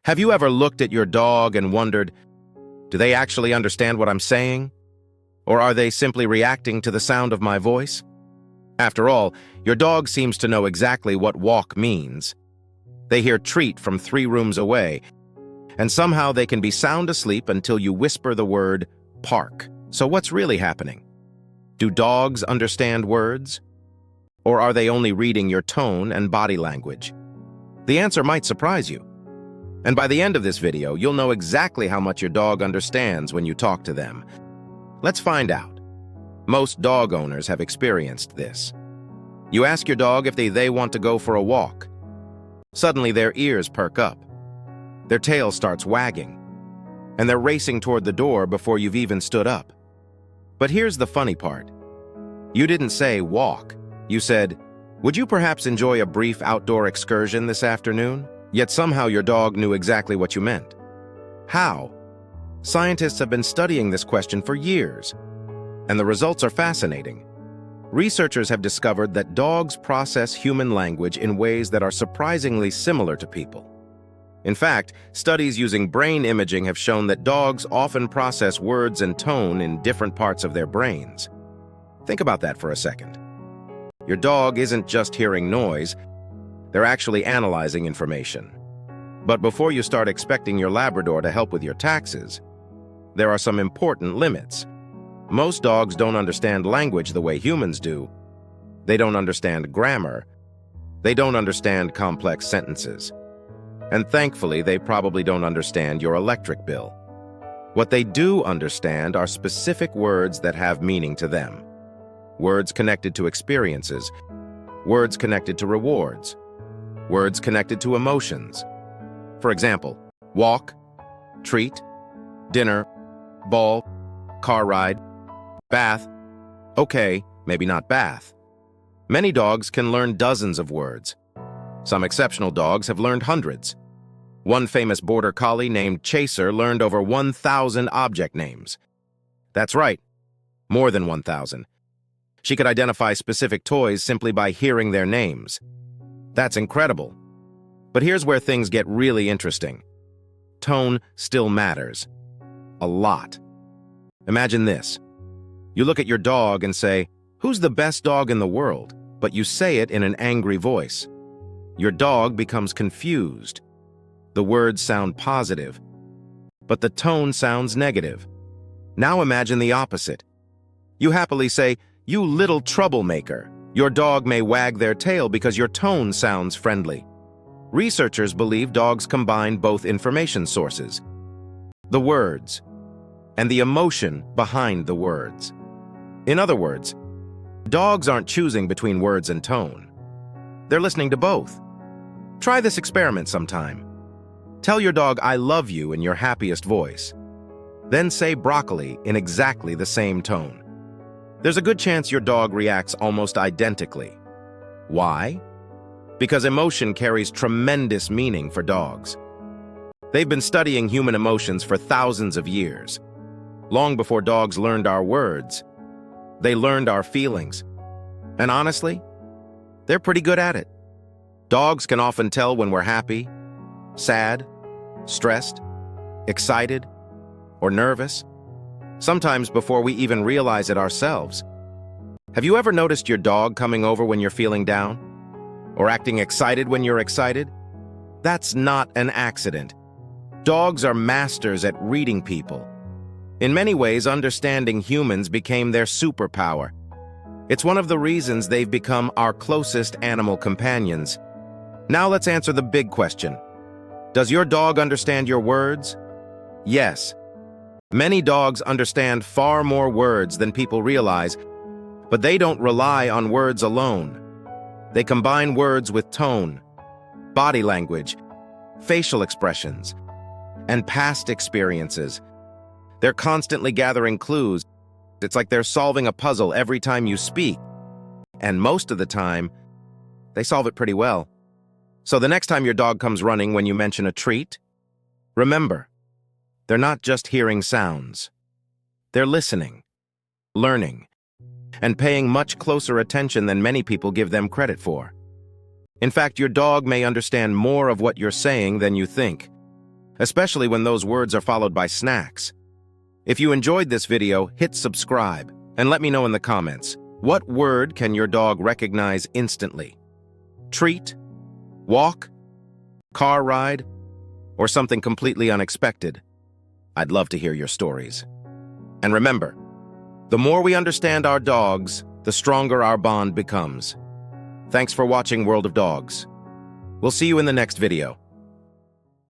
Have you ever looked at your dog and wondered, do they actually understand what I'm saying? Or are they simply reacting to the sound of my voice? After all, your dog seems to know exactly what walk means. They hear treat from 3 rooms away, and somehow they can be sound asleep until you whisper the word park. So what's really happening? Do dogs understand words? Or are they only reading your tone and body language? The answer might surprise you. And by the end of this video, you'll know exactly how much your dog understands when you talk to them. Let's find out. Most dog owners have experienced this. You ask your dog if they want to go for a walk. Suddenly their ears perk up. Their tail starts wagging. And they're racing toward the door before you've even stood up. But here's the funny part. You didn't say walk. You said, would you perhaps enjoy a brief outdoor excursion this afternoon? Yet somehow your dog knew exactly what you meant. How? Scientists have been studying this question for years, and the results are fascinating. Researchers have discovered that dogs process human language in ways that are surprisingly similar to people. In fact, studies using brain imaging have shown that dogs often process words and tone in different parts of their brains. Think about that for a second. Your dog isn't just hearing noise, they're actually analyzing information. But before you start expecting your Labrador to help with your taxes, there are some important limits. Most dogs don't understand language the way humans do. They don't understand grammar. They don't understand complex sentences. And thankfully, they probably don't understand your electric bill. What they do understand are specific words that have meaning to them. Words connected to experiences. Words connected to rewards. Words connected to emotions. For example, walk, treat, dinner, ball, car ride, bath. Okay, maybe not bath. Many dogs can learn dozens of words. Some exceptional dogs have learned hundreds. One famous border collie named Chaser learned over 1,000 object names. That's right, more than 1,000. She could identify specific toys simply by hearing their names. That's incredible. But here's where things get really interesting. Tone still matters. A lot. Imagine this. You look at your dog and say, "Who's the best dog in the world?" But you say it in an angry voice. Your dog becomes confused. The words sound positive, but the tone sounds negative. Now imagine the opposite. You happily say, "You little troublemaker." Your dog may wag their tail because your tone sounds friendly. Researchers believe dogs combine both information sources, the words, and the emotion behind the words. In other words, dogs aren't choosing between words and tone. They're listening to both. Try this experiment sometime. Tell your dog, "I love you," in your happiest voice. Then say broccoli in exactly the same tone. There's a good chance your dog reacts almost identically. Why? Because emotion carries tremendous meaning for dogs. They've been studying human emotions for thousands of years. Long before dogs learned our words, they learned our feelings. And honestly, they're pretty good at it. Dogs can often tell when we're happy, sad, stressed, excited, or nervous. Sometimes before we even realize it ourselves. Have you ever noticed your dog coming over when you're feeling down? Or acting excited when you're excited? That's not an accident. Dogs are masters at reading people. In many ways, understanding humans became their superpower. It's one of the reasons they've become our closest animal companions. Now let's answer the big question. Does your dog understand your words? Yes. Many dogs understand far more words than people realize, but they don't rely on words alone. They combine words with tone, body language, facial expressions, and past experiences. They're constantly gathering clues. It's like they're solving a puzzle every time you speak. And most of the time, they solve it pretty well. So the next time your dog comes running when you mention a treat, remember, they're not just hearing sounds. They're listening, learning, and paying much closer attention than many people give them credit for. In fact, your dog may understand more of what you're saying than you think. especially when those words are followed by snacks. If you enjoyed this video, hit subscribe and let me know in the comments, what word can your dog recognize instantly? Treat? Walk? Car ride? Or something completely unexpected? I'd love to hear your stories. And remember, the more we understand our dogs, the stronger our bond becomes. Thanks for watching World of Dogs. We'll see you in the next video.